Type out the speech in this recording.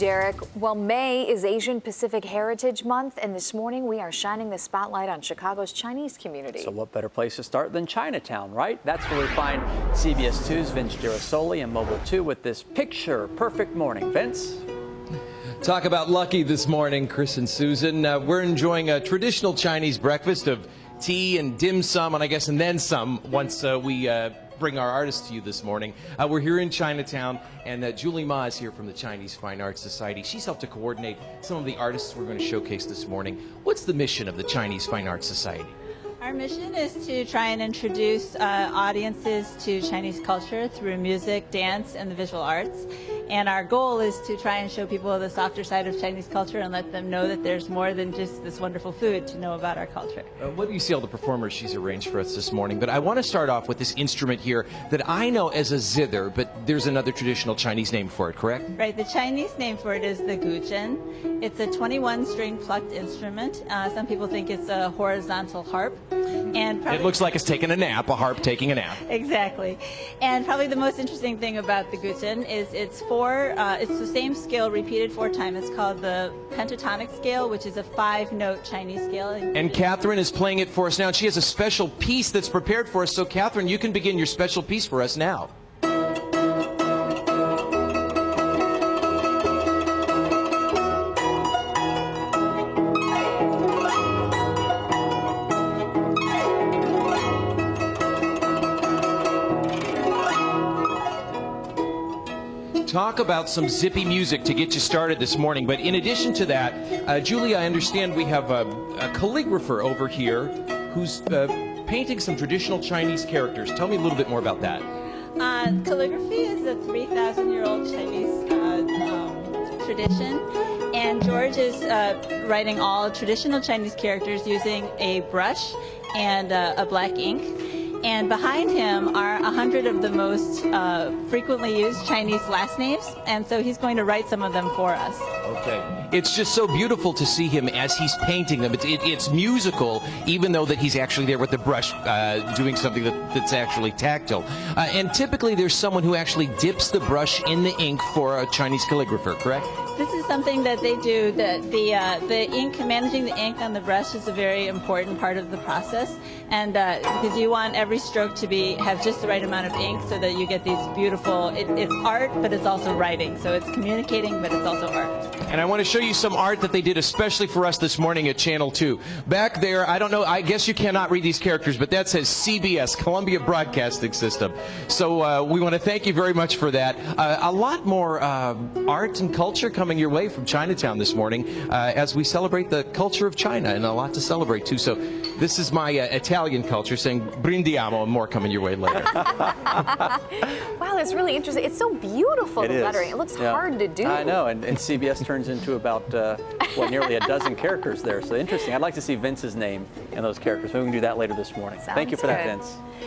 Derek. Well, May is Asian Pacific Heritage Month, and this morning we are shining the spotlight on Chicago's Chinese community. So what better place to start than Chinatown, right? That's where we find CBS 2's Vince Gerasole and Mobile 2 with this picture perfect morning. Vince? Talk about lucky this morning, Chris and Susan. We're enjoying a traditional Chinese breakfast of tea and dim sum, and then some once we bring our artists to you this morning. We're here in Chinatown, and Julie Ma is here from the Chinese Fine Arts Society. She's helped to coordinate some of the artists we're going to showcase this morning. What's the mission of the Chinese Fine Arts Society? Our mission is to try and introduce audiences to Chinese culture through music, dance, and the visual arts. And our goal is to try and show people the softer side of Chinese culture and let them know that there's more than just this wonderful food to know about our culture. What do you see all the performers she's arranged for us this morning? But I want to start off with this instrument here that I know as a zither, but there's another traditional Chinese name for it, correct? Right, the Chinese name for it is the guzheng. It's a 21-string plucked instrument. Some people think it's a horizontal harp. And it looks like it's taking a nap, a harp taking a nap. Exactly. And probably the most interesting thing about the guzheng is it's the same scale repeated 4 times. It's called the pentatonic scale, which is a 5-note Chinese scale. And Catherine is playing it for us now. And she has a special piece that's prepared for us. So Catherine, you can begin your special piece for us now. Talk about some zippy music to get you started this morning. But in addition to that, Julie, I understand we have a calligrapher over here who's painting some traditional Chinese characters. Tell me a little bit more about that. Calligraphy is a 3,000-year-old Chinese tradition. And George is writing all traditional Chinese characters using a brush and a black ink. And behind him are 100 of the most frequently used Chinese last names, and so he's going to write some of them for us. Okay. It's just so beautiful to see him as he's painting them. It's musical, even though that he's actually there with the brush doing something that's actually tactile. And typically there's someone who actually dips the brush in the ink for a Chinese calligrapher, correct? This is something that they do. The ink, managing the ink on the brush is a very important part of the process, and because you want every stroke to have just the right amount of ink so that you get these beautiful, it's art, but it's also writing. So it's communicating, but it's also art. And I want to show you some art that they did especially for us this morning at Channel 2. Back there, I don't know, I guess you cannot read these characters, but that says CBS, Columbia Broadcasting System. So we want to thank you very much for that. A lot more art and culture coming your way from Chinatown this morning as we celebrate the culture of China, and a lot to celebrate too. So this is my Italian culture saying brindiamo, and more coming your way later. Wow, that's really interesting. It's so beautiful, the lettering. It looks hard to do. I know, and CBS turns into about, nearly a dozen characters there. So interesting. I'd like to see Vince's name in those characters. Maybe we can do that later this morning. Sounds Thank you for that, good. Vince.